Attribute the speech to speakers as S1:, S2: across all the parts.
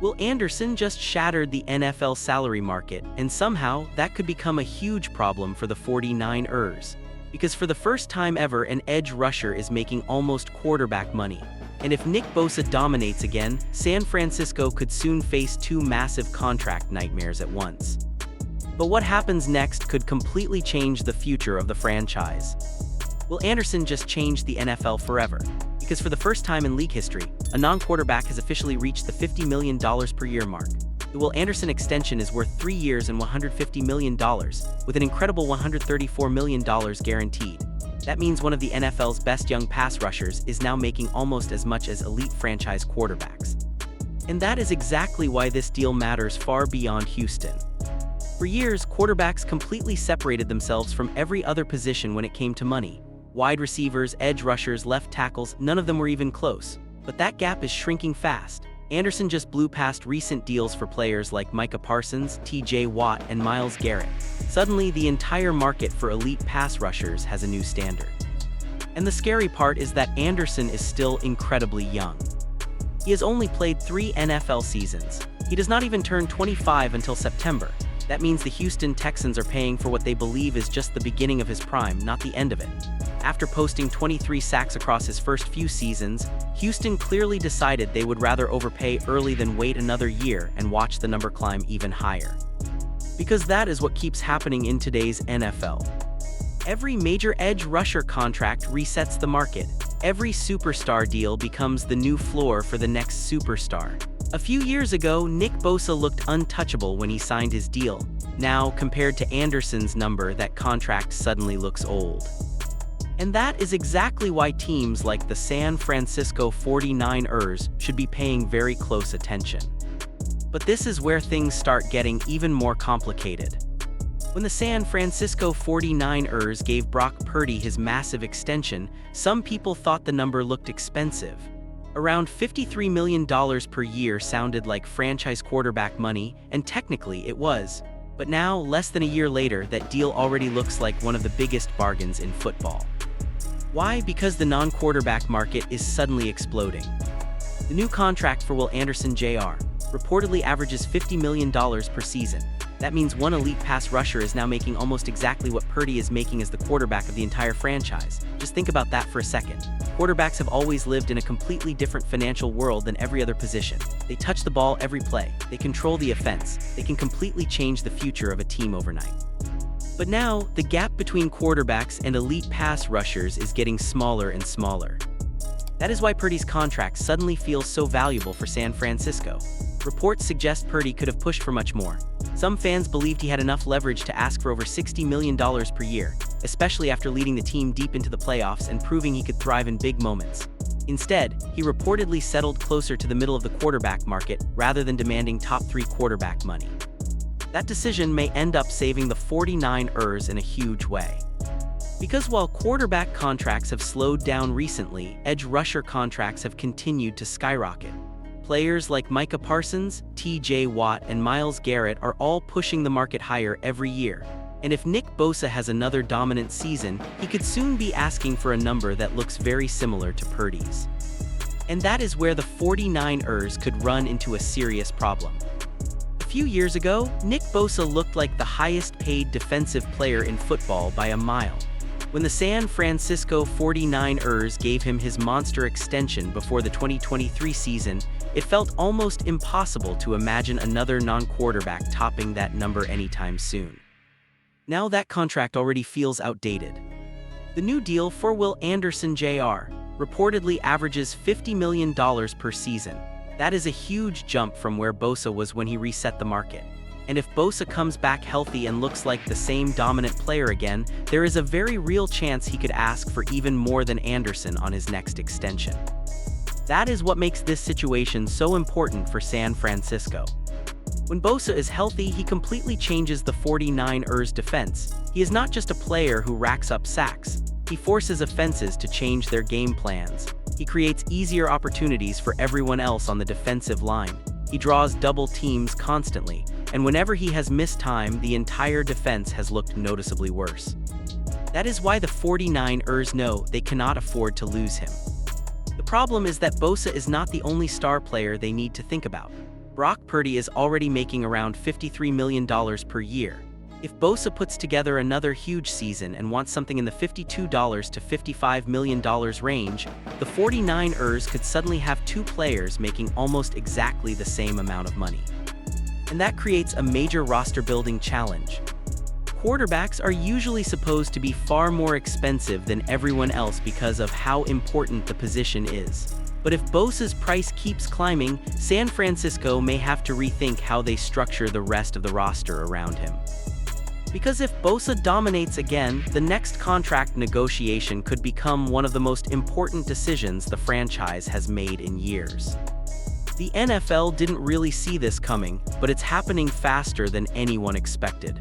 S1: Will Anderson just shattered the NFL salary market, and somehow that could become a huge problem for the 49ers. Because for the first time ever, an edge rusher is making almost quarterback money. And if Nick Bosa dominates again, San Francisco could soon face two massive contract nightmares at once. But what happens next could completely change the future of the franchise. Will Anderson just change the NFL forever? Because for the first time in league history, a non-quarterback has officially reached the $50 million per year mark. The Will Anderson extension is worth 3 years and $150 million, with an incredible $134 million guaranteed. That means one of the NFL's best young pass rushers is now making almost as much as elite franchise quarterbacks. And that is exactly why this deal matters far beyond Houston. For years, quarterbacks completely separated themselves from every other position when it came to money. Wide receivers, edge rushers, left tackles, none of them were even close. But that gap is shrinking fast. Anderson just blew past recent deals for players like Micah Parsons, TJ Watt, and Myles Garrett. Suddenly, the entire market for elite pass rushers has a new standard. And the scary part is that Anderson is still incredibly young. He has only played 3 NFL seasons. He does not even turn 25 until September. That means the Houston Texans are paying for what they believe is just the beginning of his prime, not the end of it. After posting 23 sacks across his first few seasons, Houston clearly decided they would rather overpay early than wait another year and watch the number climb even higher. Because that is what keeps happening in today's NFL. Every major edge rusher contract resets the market. Every superstar deal becomes the new floor for the next superstar. A few years ago, Nick Bosa looked untouchable when he signed his deal. Now, compared to Anderson's number, that contract suddenly looks old. And that is exactly why teams like the San Francisco 49ers should be paying very close attention. But this is where things start getting even more complicated. When the San Francisco 49ers gave Brock Purdy his massive extension, some people thought the number looked expensive. Around $53 million per year sounded like franchise quarterback money, and technically it was. But now, less than a year later, that deal already looks like one of the biggest bargains in football. Why? Because the non-quarterback market is suddenly exploding. The new contract for Will Anderson Jr. reportedly averages $50 million per season. That means one elite pass rusher is now making almost exactly what Purdy is making as the quarterback of the entire franchise. Just think about that for a second. Quarterbacks have always lived in a completely different financial world than every other position. They touch the ball every play. They control the offense. They can completely change the future of a team overnight. But now, the gap between quarterbacks and elite pass rushers is getting smaller and smaller. That is why Purdy's contract suddenly feels so valuable for San Francisco. Reports suggest Purdy could have pushed for much more. Some fans believed he had enough leverage to ask for over $60 million per year, especially after leading the team deep into the playoffs and proving he could thrive in big moments. Instead, he reportedly settled closer to the middle of the quarterback market rather than demanding top 3 quarterback money. That decision may end up saving the 49ers in a huge way. Because while quarterback contracts have slowed down recently, edge rusher contracts have continued to skyrocket. Players like Micah Parsons, TJ Watt, and Myles Garrett are all pushing the market higher every year. And if Nick Bosa has another dominant season, he could soon be asking for a number that looks very similar to Purdy's. And that is where the 49ers could run into a serious problem. A few years ago, Nick Bosa looked like the highest-paid defensive player in football by a mile. When the San Francisco 49ers gave him his monster extension before the 2023 season, it felt almost impossible to imagine another non-quarterback topping that number anytime soon. Now that contract already feels outdated. The new deal for Will Anderson Jr. reportedly averages $50 million per season. That is a huge jump from where Bosa was when he reset the market. And if Bosa comes back healthy and looks like the same dominant player again, there is a very real chance he could ask for even more than Anderson on his next extension. That is what makes this situation so important for San Francisco. When Bosa is healthy, he completely changes the 49ers' defense. He is not just a player who racks up sacks. He forces offenses to change their game plans. He creates easier opportunities for everyone else on the defensive line. He draws double teams constantly, and whenever he has missed time, the entire defense has looked noticeably worse. That is why the 49ers know they cannot afford to lose him. The problem is that Bosa is not the only star player they need to think about. Brock Purdy is already making around $53 million per year. If Bosa puts together another huge season and wants something in the $52 to $55 million range, the 49ers could suddenly have two players making almost exactly the same amount of money. And that creates a major roster-building challenge. Quarterbacks are usually supposed to be far more expensive than everyone else because of how important the position is. But if Bosa's price keeps climbing, San Francisco may have to rethink how they structure the rest of the roster around him. Because if Bosa dominates again, the next contract negotiation could become one of the most important decisions the franchise has made in years. The NFL didn't really see this coming, but it's happening faster than anyone expected.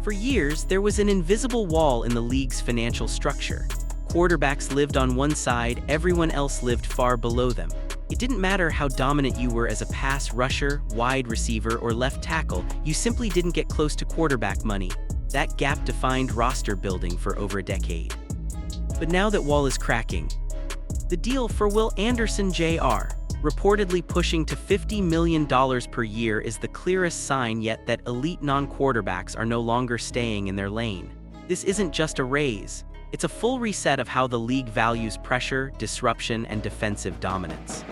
S1: For years, there was an invisible wall in the league's financial structure. Quarterbacks lived on one side, everyone else lived far below them. It didn't matter how dominant you were as a pass rusher, wide receiver, or left tackle, you simply didn't get close to quarterback money. That gap defined roster building for over a decade. But now that wall is cracking. The deal for Will Anderson Jr., reportedly pushing to $50 million per year, is the clearest sign yet that elite non-quarterbacks are no longer staying in their lane. This isn't just a raise. It's a full reset of how the league values pressure, disruption, and defensive dominance.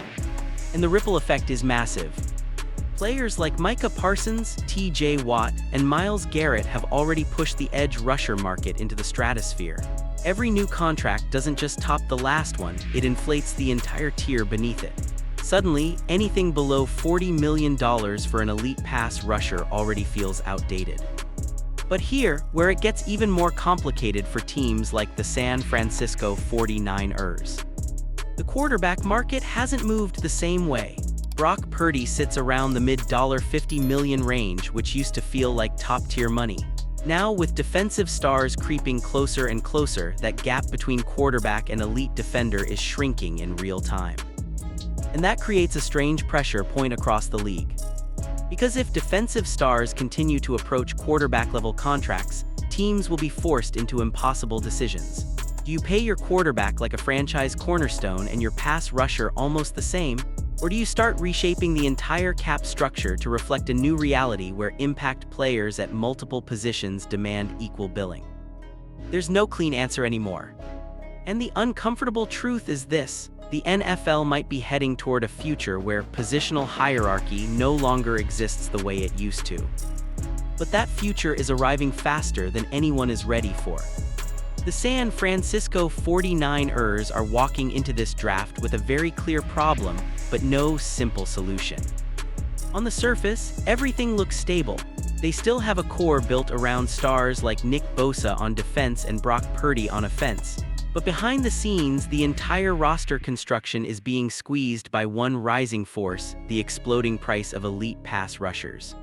S1: And the ripple effect is massive. Players like Micah Parsons, T.J. Watt, and Myles Garrett have already pushed the edge rusher market into the stratosphere. Every new contract doesn't just top the last one, it inflates the entire tier beneath it. Suddenly, anything below $40 million for an elite pass rusher already feels outdated. But here, where it gets even more complicated for teams like the San Francisco 49ers. The quarterback market hasn't moved the same way. Brock Purdy sits around the mid-$50 million range, which used to feel like top-tier money. Now, with defensive stars creeping closer and closer, that gap between quarterback and elite defender is shrinking in real time. And that creates a strange pressure point across the league. Because if defensive stars continue to approach quarterback-level contracts, teams will be forced into impossible decisions. Do you pay your quarterback like a franchise cornerstone and your pass rusher almost the same? Or do you start reshaping the entire cap structure to reflect a new reality where impact players at multiple positions demand equal billing? There's no clean answer anymore. And the uncomfortable truth is this: the NFL might be heading toward a future where positional hierarchy no longer exists the way it used to. But that future is arriving faster than anyone is ready for. The San Francisco 49ers are walking into this draft with a very clear problem, but no simple solution. On the surface, everything looks stable. They still have a core built around stars like Nick Bosa on defense and Brock Purdy on offense. But behind the scenes, the entire roster construction is being squeezed by one rising force: the exploding price of elite pass rushers.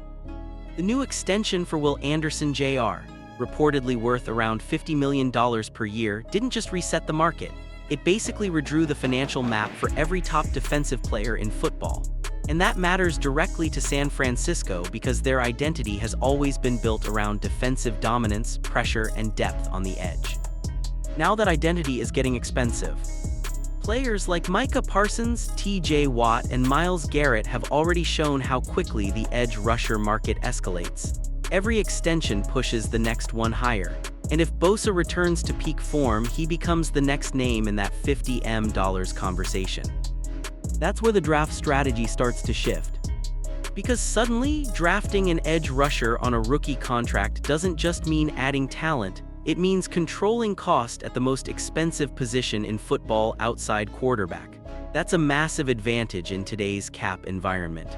S1: The new extension for Will Anderson Jr., reportedly worth around $50 million per year, didn't just reset the market. It basically redrew the financial map for every top defensive player in football. And that matters directly to San Francisco because their identity has always been built around defensive dominance, pressure, and depth on the edge. Now that identity is getting expensive. Players like Micah Parsons, T.J. Watt, and Myles Garrett have already shown how quickly the edge rusher market escalates. Every extension pushes the next one higher. And if Bosa returns to peak form, he becomes the next name in that $50 million conversation. That's where the draft strategy starts to shift. Because suddenly, drafting an edge rusher on a rookie contract doesn't just mean adding talent, it means controlling cost at the most expensive position in football outside quarterback. That's a massive advantage in today's cap environment.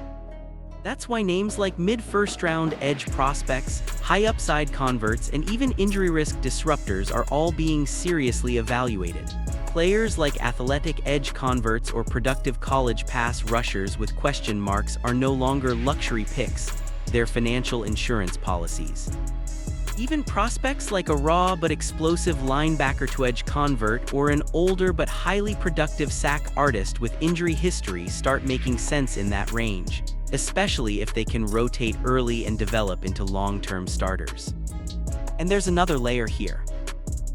S1: That's why names like mid-first-round edge prospects, high-upside converts, and even injury-risk disruptors are all being seriously evaluated. Players like athletic edge converts or productive college pass rushers with question marks are no longer luxury picks, they're financial insurance policies. Even prospects like a raw but explosive linebacker to edge convert or an older but highly productive sack artist with injury history start making sense in that range, especially if they can rotate early and develop into long-term starters. And there's another layer here.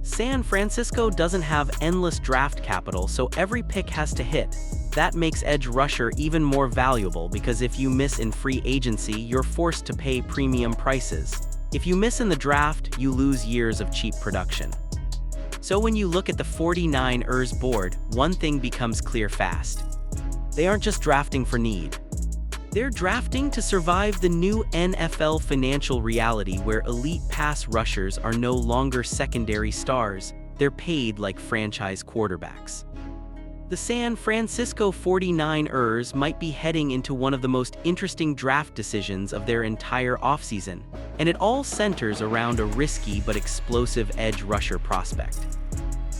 S1: San Francisco doesn't have endless draft capital, so every pick has to hit. That makes edge rusher even more valuable because if you miss in free agency, you're forced to pay premium prices. If you miss in the draft, you lose years of cheap production. So when you look at the 49ers board, one thing becomes clear fast. They aren't just drafting for need. They're drafting to survive the new NFL financial reality where elite pass rushers are no longer secondary stars, they're paid like franchise quarterbacks. The San Francisco 49ers might be heading into one of the most interesting draft decisions of their entire offseason, and it all centers around a risky but explosive edge rusher prospect.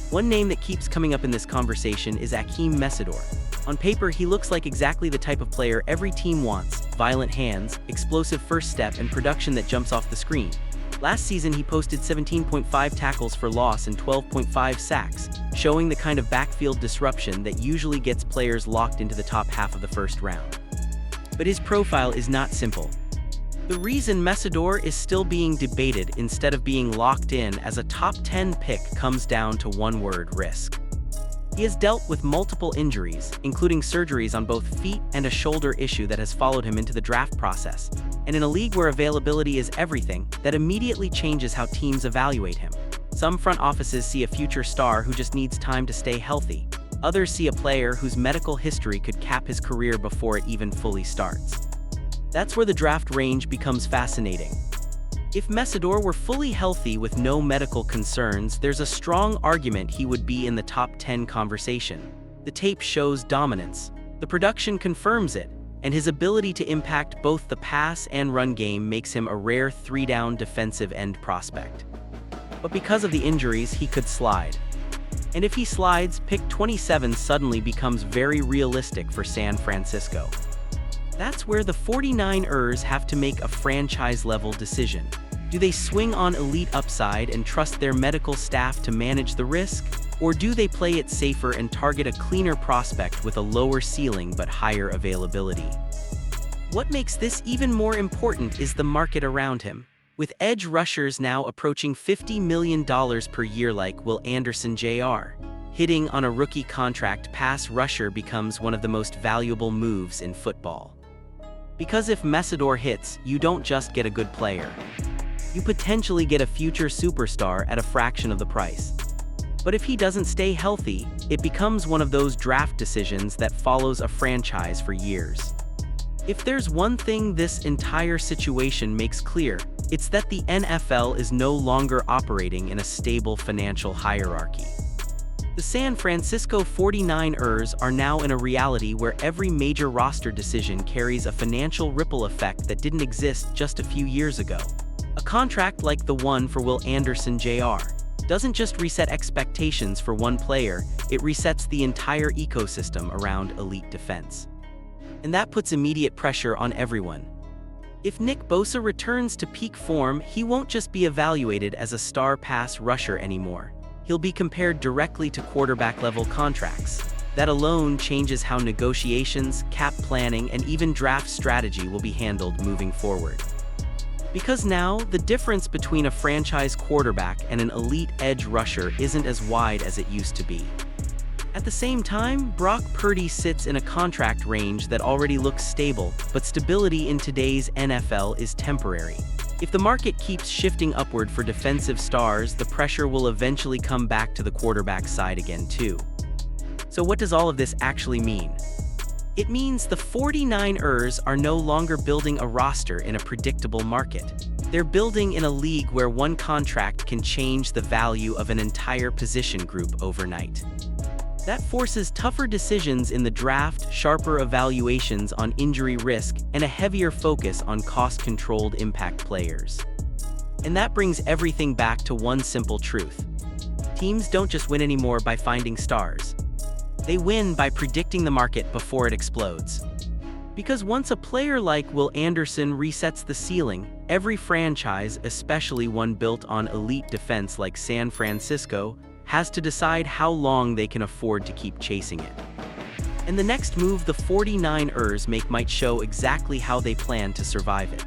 S1: One name that keeps coming up in this conversation is Akeem Mesidor. On paper, he looks like exactly the type of player every team wants: violent hands, explosive first step, and production that jumps off the screen. Last season, he posted 17.5 tackles for loss and 12.5 sacks, showing the kind of backfield disruption that usually gets players locked into the top half of the first round. But his profile is not simple. The reason Mesidor is still being debated instead of being locked in as a top 10 pick comes down to one word: risk. He has dealt with multiple injuries, including surgeries on both feet and a shoulder issue that has followed him into the draft process. And in a league where availability is everything, that immediately changes how teams evaluate him. Some front offices see a future star who just needs time to stay healthy. Others see a player whose medical history could cap his career before it even fully starts. That's where the draft range becomes fascinating. If Mesidor were fully healthy with no medical concerns, there's a strong argument he would be in the top 10 conversation. The tape shows dominance. The production confirms it, and his ability to impact both the pass and run game makes him a rare 3-down defensive end prospect. But because of the injuries, he could slide. And if he slides, pick 27 suddenly becomes very realistic for San Francisco. That's where the 49ers have to make a franchise-level decision. Do they swing on elite upside and trust their medical staff to manage the risk? Or do they play it safer and target a cleaner prospect with a lower ceiling but higher availability? What makes this even more important is the market around him. With edge rushers now approaching $50 million per year like Will Anderson Jr., hitting on a rookie contract pass rusher becomes one of the most valuable moves in football. Because if Mesidor hits, you don't just get a good player. You potentially get a future superstar at a fraction of the price. But if he doesn't stay healthy, it becomes one of those draft decisions that follows a franchise for years. If there's one thing this entire situation makes clear, it's that the NFL is no longer operating in a stable financial hierarchy. The San Francisco 49ers are now in a reality where every major roster decision carries a financial ripple effect that didn't exist just a few years ago. A contract like the one for Will Anderson Jr. doesn't just reset expectations for one player, it resets the entire ecosystem around elite defense. And that puts immediate pressure on everyone. If Nick Bosa returns to peak form, he won't just be evaluated as a star pass rusher anymore. He'll be compared directly to quarterback-level contracts. That alone changes how negotiations, cap planning, and even draft strategy will be handled moving forward. Because now, the difference between a franchise quarterback and an elite edge rusher isn't as wide as it used to be. At the same time, Brock Purdy sits in a contract range that already looks stable, but stability in today's NFL is temporary. If the market keeps shifting upward for defensive stars, the pressure will eventually come back to the quarterback side again too. So what does all of this actually mean? It means the 49ers are no longer building a roster in a predictable market. They're building in a league where one contract can change the value of an entire position group overnight. That forces tougher decisions in the draft, sharper evaluations on injury risk, and a heavier focus on cost-controlled impact players. And that brings everything back to one simple truth. Teams don't just win anymore by finding stars. They win by predicting the market before it explodes. Because once a player like Will Anderson resets the ceiling, every franchise, especially one built on elite defense like San Francisco, has to decide how long they can afford to keep chasing it. And the next move the 49ers make might show exactly how they plan to survive it.